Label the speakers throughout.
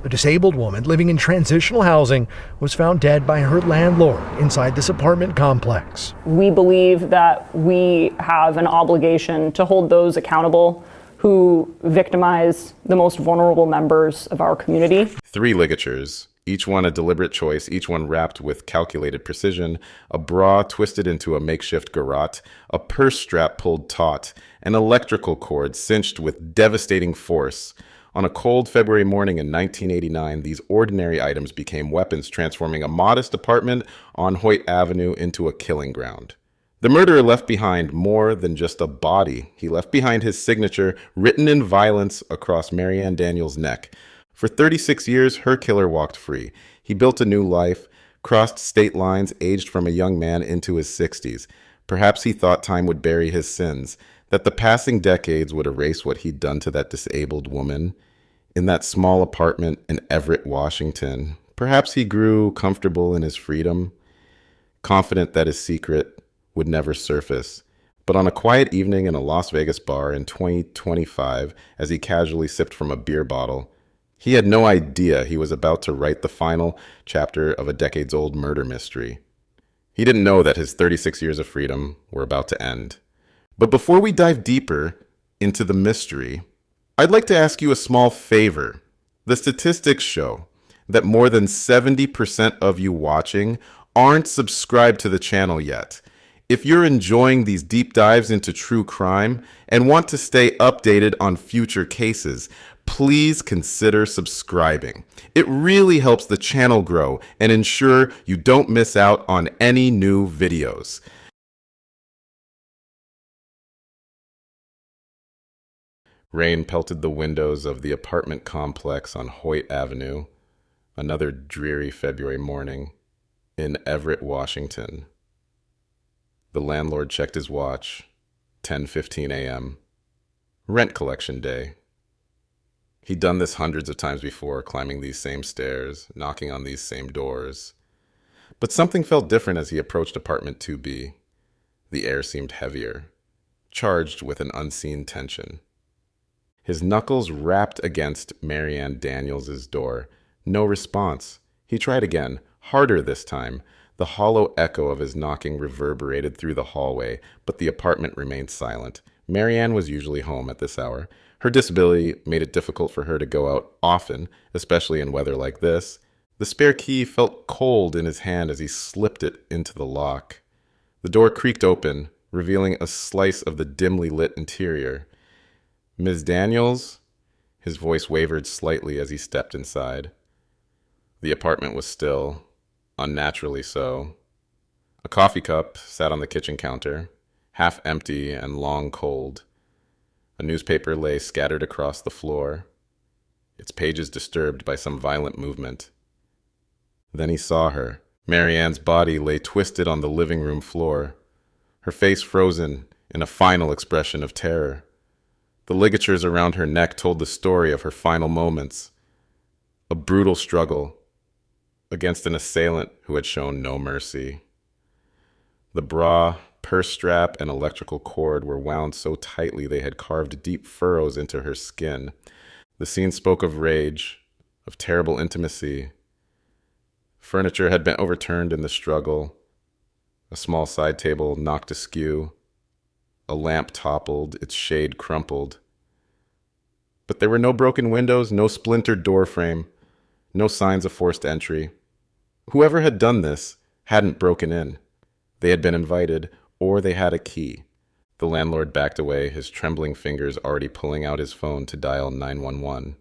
Speaker 1: A disabled woman living in transitional housing was found dead by her landlord inside this apartment complex.
Speaker 2: We believe that we have an obligation to hold those accountable who victimize the most vulnerable members of our community.
Speaker 3: 3 ligatures, each one a deliberate choice, each one wrapped with calculated precision, a bra twisted into a makeshift garrote, a purse strap pulled taut, an electrical cord cinched with devastating force. On a cold February morning in 1989, these ordinary items became weapons, transforming a modest apartment on Hoyt Avenue into a killing ground. The murderer left behind more than just a body. He left behind his signature, written in violence across MaryAnn Daniels' neck. For 36 years, her killer walked free. He built a new life, crossed state lines, aged from a young man into his 60s. Perhaps he thought time would bury his sins, that the passing decades would erase what he'd done to that disabled woman in that small apartment in Everett, Washington. Perhaps he grew comfortable in his freedom, confident that his secret would never surface. But on a quiet evening in a Las Vegas bar in 2025, as he casually sipped from a beer bottle, he had no idea he was about to write the final chapter of a decades-old murder mystery. He didn't know that his 36 years of freedom were about to end. But before we dive deeper into the mystery, I'd like to ask you a small favor. The statistics show that more than 70% of you watching aren't subscribed to the channel yet. If you're enjoying these deep dives into true crime and want to stay updated on future cases, please consider subscribing. It really helps the channel grow and ensure you don't miss out on any new videos. Rain pelted the windows of the apartment complex on Hoyt Avenue, another dreary February morning in Everett, Washington. The landlord checked his watch, 10:15 a.m., rent collection day. He'd done this hundreds of times before, climbing these same stairs, knocking on these same doors. But something felt different as he approached apartment 2B. The air seemed heavier, charged with an unseen tension. His knuckles rapped against MaryAnn Daniels' door. No response. He tried again, harder this time. The hollow echo of his knocking reverberated through the hallway, but the apartment remained silent. MaryAnn was usually home at this hour. Her disability made it difficult for her to go out often, especially in weather like this. The spare key felt cold in his hand as he slipped it into the lock. The door creaked open, revealing a slice of the dimly lit interior. "Ms. Daniels?" His voice wavered slightly as he stepped inside. The apartment was still, unnaturally so. A coffee cup sat on the kitchen counter, half empty and long cold. A newspaper lay scattered across the floor, its pages disturbed by some violent movement. Then he saw her. MaryAnn's body lay twisted on the living room floor, her face frozen in a final expression of terror. The ligatures around her neck told the story of her final moments. A brutal struggle against an assailant who had shown no mercy. The bra, purse strap, and electrical cord were wound so tightly they had carved deep furrows into her skin. The scene spoke of rage, of terrible intimacy. Furniture had been overturned in the struggle. A small side table knocked askew. A lamp toppled, its shade crumpled. But there were no broken windows, no splintered door frame, no signs of forced entry. Whoever had done this hadn't broken in. They had been invited, or they had a key. The landlord backed away, his trembling fingers already pulling out his phone to dial 911.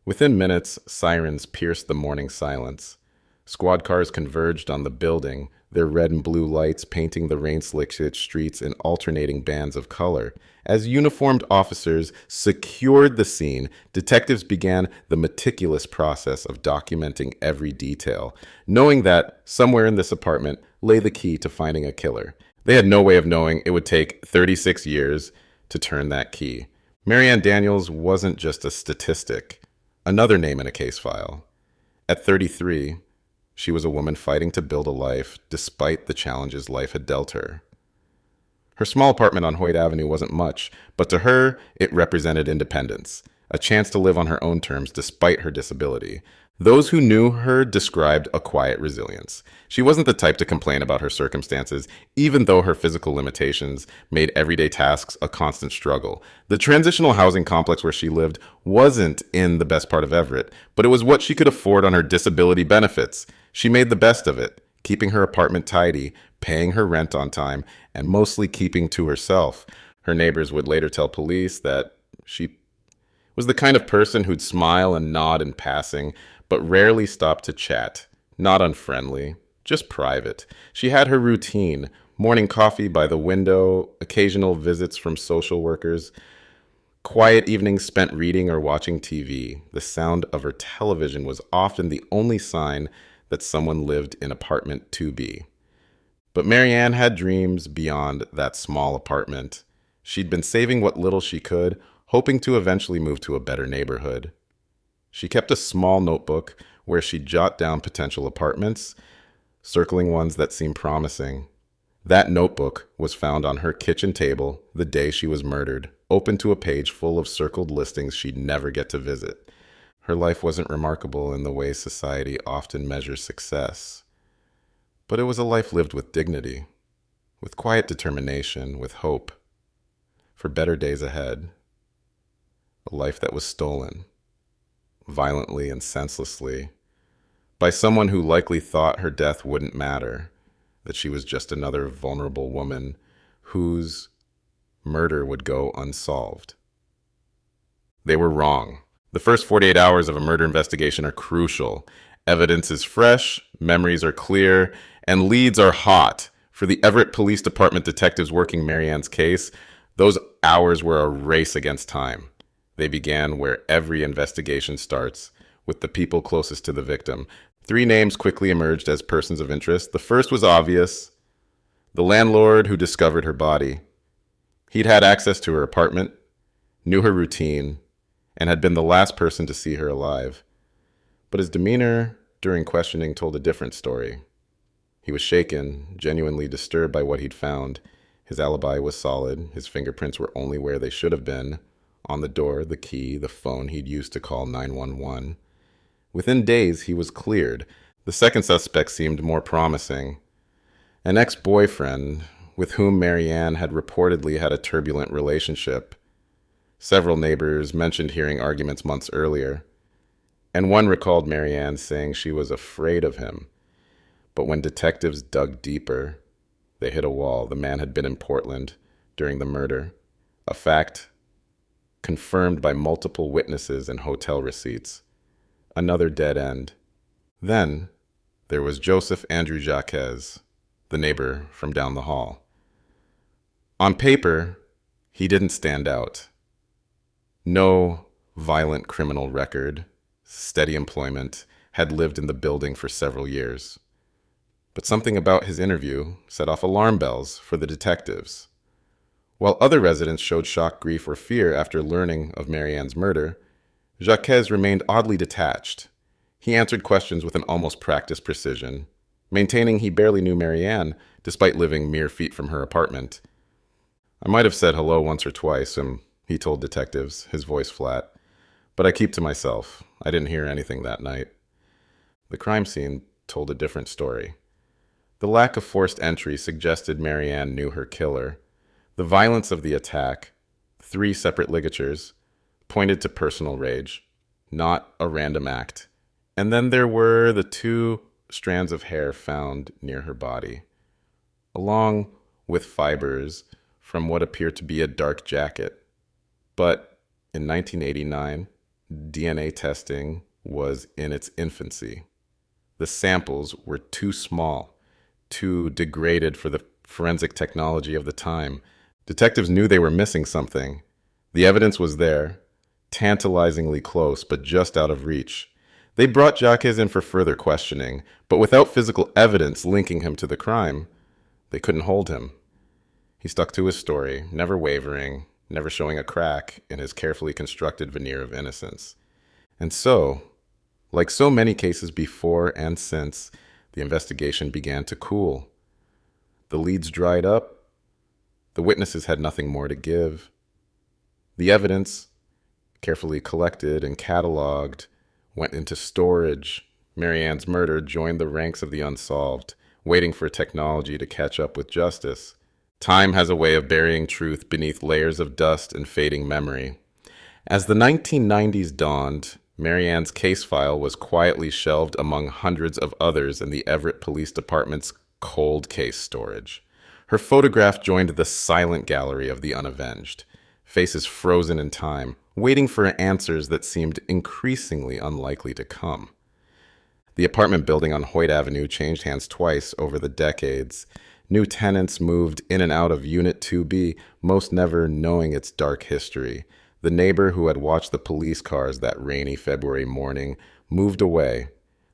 Speaker 3: Within minutes, sirens pierced the morning silence. Squad cars converged on the building, their red and blue lights painting the rain-slicked streets in alternating bands of color. As uniformed officers secured the scene, detectives began the meticulous process of documenting every detail, knowing that somewhere in this apartment lay the key to finding a killer. They had no way of knowing it would take 36 years to turn that key. MaryAnn Daniels wasn't just a statistic, another name in a case file. At 33, she was a woman fighting to build a life despite the challenges life had dealt her. Her small apartment on Hoyt Avenue wasn't much, but to her, it represented independence. a chance to live on her own terms despite her disability. Those who knew her described a quiet resilience. She wasn't the type to complain about her circumstances, even though her physical limitations made everyday tasks a constant struggle. The transitional housing complex where she lived wasn't in the best part of Everett, but it was what she could afford on her disability benefits. She made the best of it, keeping her apartment tidy, paying her rent on time, and mostly keeping to herself. Her neighbors would later tell police that she was the kind of person who'd smile and nod in passing, but rarely stop to chat. Not unfriendly, just private. She had her routine: morning coffee by the window, occasional visits from social workers, quiet evenings spent reading or watching TV. The sound of her television was often the only sign that someone lived in apartment 2B. But MaryAnn had dreams beyond that small apartment. She'd been saving what little she could, hoping to eventually move to a better neighborhood. She kept a small notebook where she'd jot down potential apartments, circling ones that seemed promising. That notebook was found on her kitchen table the day she was murdered, open to a page full of circled listings she'd never get to visit. Her life wasn't remarkable in the way society often measures success, but it was a life lived with dignity, with quiet determination, with hope for better days ahead. A life that was stolen, violently and senselessly, by someone who likely thought her death wouldn't matter, that she was just another vulnerable woman whose murder would go unsolved. They were wrong. The first 48 hours of a murder investigation are crucial. Evidence is fresh, memories are clear, and leads are hot. For the Everett Police Department detectives working MaryAnn's case, those hours were a race against time. They began where every investigation starts, with the people closest to the victim. 3 names quickly emerged as persons of interest. The first was obvious: the landlord who discovered her body. He'd had access to her apartment, knew her routine, and had been the last person to see her alive. But his demeanor during questioning told a different story. He was shaken, genuinely disturbed by what he'd found. His alibi was solid. His fingerprints were only where they should have been: on the door, the key, the phone he'd used to call 911. Within days, he was cleared. The second suspect seemed more promising: an ex-boyfriend with whom MaryAnn had reportedly had a turbulent relationship. Several neighbors mentioned hearing arguments months earlier, and one recalled MaryAnn saying she was afraid of him. But when detectives dug deeper, they hit a wall. The man had been in Portland during the murder, a fact confirmed by multiple witnesses and hotel receipts. Another dead end. Then there was Joseph Andrew Jacques, the neighbor from down the hall. On paper, he didn't stand out. No violent criminal record, steady employment, had lived in the building for several years. But something about his interview set off alarm bells for the detectives. While other residents showed shock, grief, or fear after learning of MaryAnn's murder, Jacques remained oddly detached. He answered questions with an almost practiced precision, maintaining he barely knew MaryAnn despite living mere feet from her apartment. "I might have said hello once or twice," he told detectives, his voice flat, "but I keep to myself. I didn't hear anything that night." The crime scene told a different story. The lack of forced entry suggested MaryAnn knew her killer. The violence of the attack, 3 separate ligatures, pointed to personal rage, not a random act. And then there were the 2 strands of hair found near her body, along with fibers from what appeared to be a dark jacket. But in 1989, DNA testing was in its infancy. The samples were too small, too degraded for the forensic technology of the time. Detectives knew they were missing something. The evidence was there, tantalizingly close, but just out of reach. They brought Jacques in for further questioning, but without physical evidence linking him to the crime, they couldn't hold him. He stuck to his story, never wavering, never showing a crack in his carefully constructed veneer of innocence. And so, like so many cases before and since, the investigation began to cool. The leads dried up. The witnesses had nothing more to give. The evidence carefully collected and cataloged, went into storage. MaryAnn's murder joined the ranks of the unsolved, waiting for technology to catch up with justice. Time has a way of burying truth beneath layers of dust and fading memory. As the 1990s dawned, MaryAnn's case file was quietly shelved among hundreds of others in the Everett Police Department's cold case storage. Her photograph joined the silent gallery of the unavenged, faces frozen in time, waiting for answers that seemed increasingly unlikely to come. The apartment building on Hoyt Avenue changed hands twice over the decades. New tenants moved in and out of Unit 2B, most never knowing its dark history. The neighbor who had watched the police cars that rainy February morning moved away.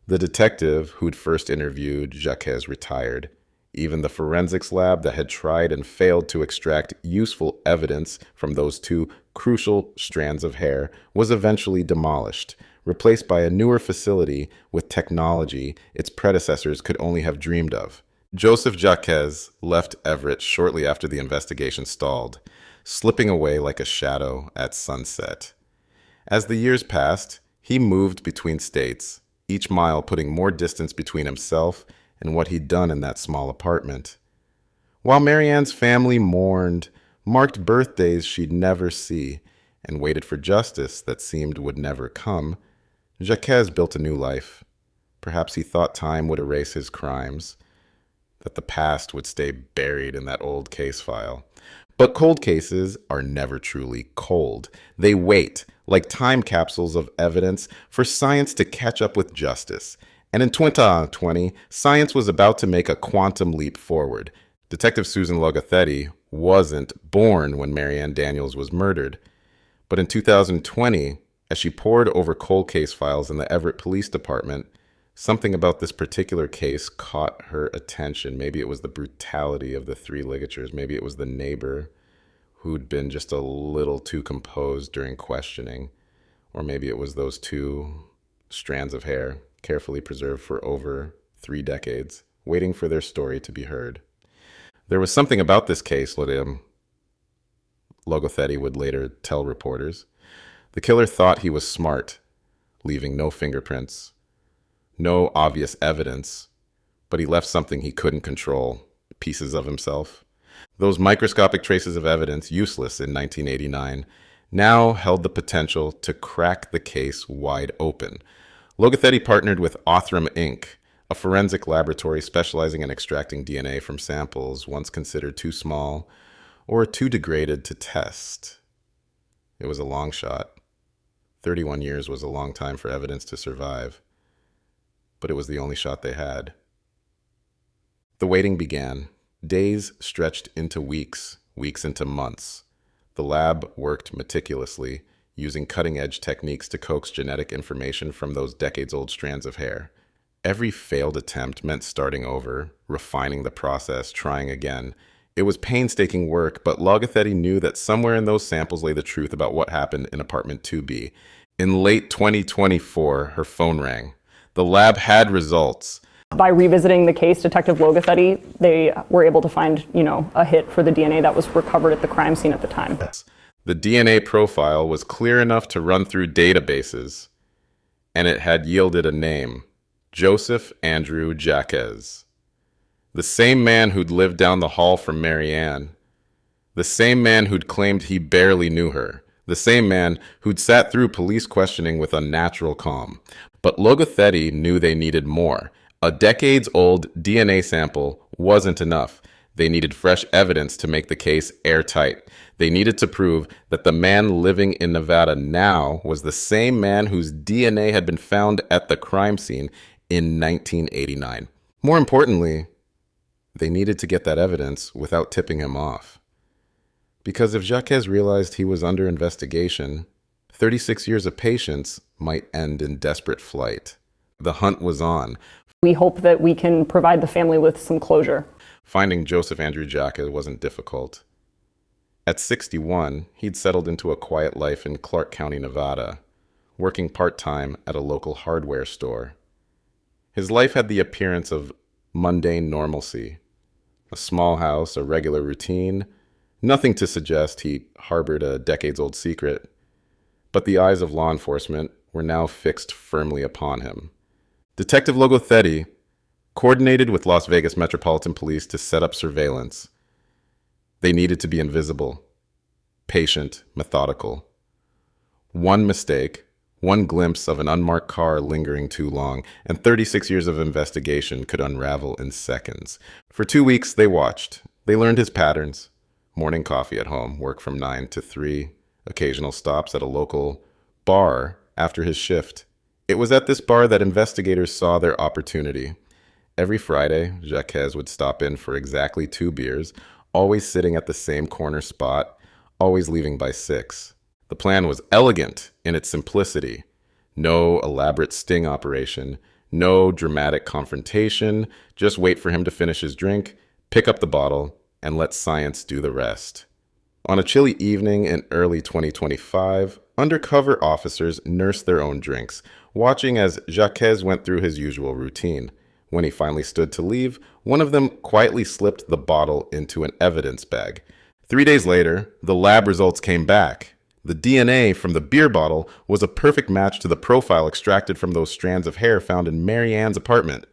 Speaker 3: The detective who'd first interviewed Jacques retired. Even the forensics lab that had tried and failed to extract useful evidence from those two crucial strands of hair was eventually demolished, replaced by a newer facility with technology its predecessors could only have dreamed of. Joseph Jacques left Everett shortly after the investigation stalled, slipping away like a shadow at sunset. As the years passed, he moved between states, each mile putting more distance between himself and what he'd done in that small apartment. While MaryAnn's family mourned, marked birthdays she'd never see, and waited for justice that seemed would never come, Jacques built a new life. Perhaps he thought time would erase his crimes, that the past would stay buried in that old case file. But cold cases are never truly cold. They wait, like time capsules of evidence, for science to catch up with justice. And in 2020, science was about to make a quantum leap forward. Detective Susan Logothetti wasn't born when MaryAnn Daniels was murdered. But in 2020, as she pored over cold case files in the Everett Police Department, something about this particular case caught her attention. Maybe it was the brutality of the three ligatures. Maybe it was the neighbor who'd been just a little too composed during questioning. Or maybe it was those two strands of hair, carefully preserved for over 3 decades, waiting for their story to be heard. There was something about this case, Logothetti would later tell reporters. The killer thought he was smart, leaving no fingerprints, no obvious evidence, but he left something he couldn't control, pieces of himself. Those microscopic traces of evidence, useless in 1989, now held the potential to crack the case wide open. Logothetti partnered with Othram Inc., a forensic laboratory specializing in extracting DNA from samples once considered too small or too degraded to test. It was a long shot. 31 years was a long time for evidence to survive, but it was the only shot they had. The waiting began. Days stretched into weeks, weeks into months. The lab worked meticulously, using cutting-edge techniques to coax genetic information from those decades-old strands of hair. Every failed attempt meant starting over, refining the process, trying again. It was painstaking work, but Logothetti knew that somewhere in those samples lay the truth about what happened in apartment 2B. In late 2024, her phone rang. The lab had results.
Speaker 2: By revisiting the case, Detective Logothetti, they were able to find, a hit for the DNA that was recovered at the crime scene at the time.
Speaker 3: The DNA profile was clear enough to run through databases, and it had yielded a name, Joseph Andrew Jacques. The same man who'd lived down the hall from MaryAnn. The same man who'd claimed he barely knew her. The same man who'd sat through police questioning with unnatural calm. But Logothetti knew they needed more. A decades-old DNA sample wasn't enough. They needed fresh evidence to make the case airtight. They needed to prove that the man living in Nevada now was the same man whose DNA had been found at the crime scene in 1989. More importantly, they needed to get that evidence without tipping him off. Because if Jacques realized he was under investigation, 36 years of patience might end in desperate flight. The hunt was on.
Speaker 2: We hope that we can provide the family with some closure.
Speaker 3: Finding Joseph Andrew Jacques wasn't difficult. At 61, he'd settled into a quiet life in Clark County, Nevada, working part-time at a local hardware store. His life had the appearance of mundane normalcy. A small house, a regular routine, nothing to suggest he harbored a decades-old secret. But the eyes of law enforcement were now fixed firmly upon him. Detective Logothetti coordinated with Las Vegas Metropolitan Police to set up surveillance. They needed to be invisible, patient, methodical. One mistake, one glimpse of an unmarked car lingering too long, and 36 years of investigation could unravel in seconds. For 2 weeks, they watched. They learned his patterns. Morning coffee at home, work from 9 to 3, occasional stops at a local bar after his shift. It was at this bar that investigators saw their opportunity. Every Friday, Jacques would stop in for exactly 2 beers, always sitting at the same corner spot, always leaving by 6. The plan was elegant in its simplicity. No elaborate sting operation, no dramatic confrontation, just wait for him to finish his drink, pick up the bottle, and let science do the rest. On a chilly evening in early 2025, undercover officers nursed their own drinks, watching as Jacques went through his usual routine. When he finally stood to leave, one of them quietly slipped the bottle into an evidence bag. 3 days later, the lab results came back. The DNA from the beer bottle was a perfect match to the profile extracted from those strands of hair found in MaryAnn's apartment.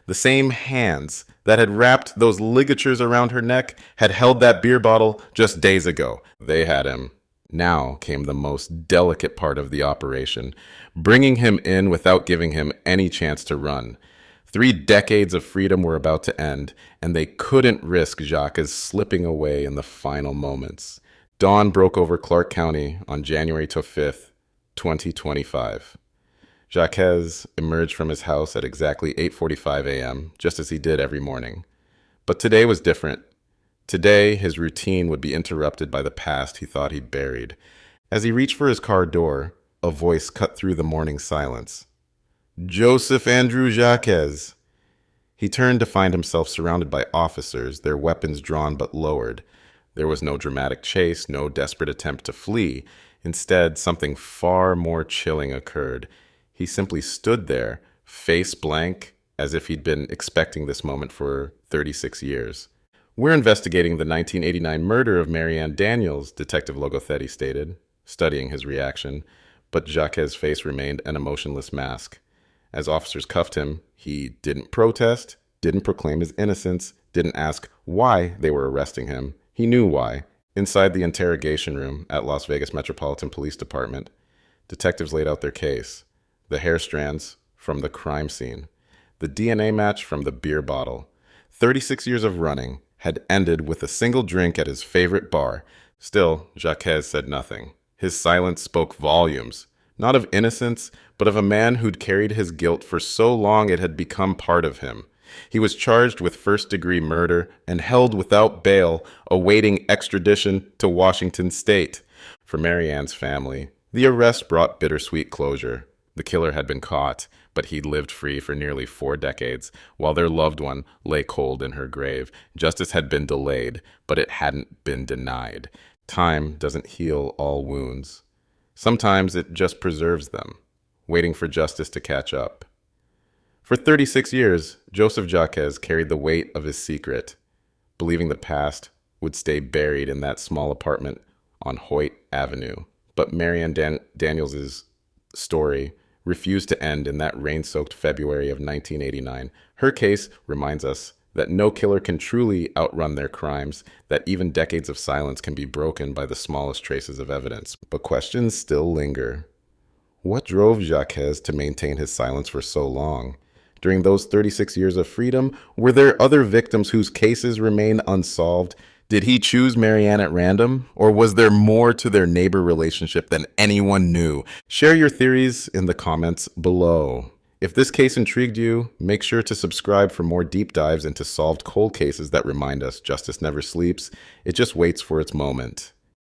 Speaker 3: The same hands that had wrapped those ligatures around her neck had held that beer bottle just days ago. They had him. Now came the most delicate part of the operation, bringing him in without giving him any chance to run. 3 decades of freedom were about to end, and they couldn't risk Jacques slipping away in the final moments. Dawn broke over Clark County on January 5th, 2025. Jacques emerged from his house at exactly 8:45 a.m., just as he did every morning. But today was different. Today, his routine would be interrupted by the past he thought he buried. As he reached for his car door, a voice cut through the morning silence. Joseph Andrew Jacques. He turned to find himself surrounded by officers, their weapons drawn but lowered. There was no dramatic chase, no desperate attempt to flee. Instead, something far more chilling occurred. He simply stood there, face blank, as if he'd been expecting this moment for 36 years. We're investigating the 1989 murder of MaryAnn Daniels, Detective Logothetti stated, studying his reaction, but Jacques' face remained an emotionless mask. As officers cuffed him, he didn't protest, didn't proclaim his innocence, didn't ask why they were arresting him. He knew why. Inside the interrogation room at Las Vegas Metropolitan Police Department, detectives laid out their case. The hair strands from the crime scene. The DNA match from the beer bottle. 36 years of running had ended with a single drink at his favorite bar. Still, Jacques said nothing. His silence spoke volumes. Not of innocence, but of a man who'd carried his guilt for so long it had become part of him. He was charged with first-degree murder and held without bail, awaiting extradition to Washington state. For MaryAnn's family, the arrest brought bittersweet closure. The killer had been caught, but he'd lived free for nearly 4 decades, while their loved one lay cold in her grave. Justice had been delayed, but it hadn't been denied. Time doesn't heal all wounds. Sometimes it just preserves them, waiting for justice to catch up. For 36 years, Joseph Jacques carried the weight of his secret, believing the past would stay buried in that small apartment on Hoyt Avenue. But MaryAnn Daniels' story refused to end in that rain-soaked February of 1989. Her case reminds us that no killer can truly outrun their crimes, that even decades of silence can be broken by the smallest traces of evidence. But questions still linger. What drove Jacques to maintain his silence for so long? During those 36 years of freedom, were there other victims whose cases remain unsolved? Did he choose MaryAnn at random? Or was there more to their neighbor relationship than anyone knew? Share your theories in the comments below. If this case intrigued you, make sure to subscribe for more deep dives into solved cold cases that remind us justice never sleeps. It just waits for its moment.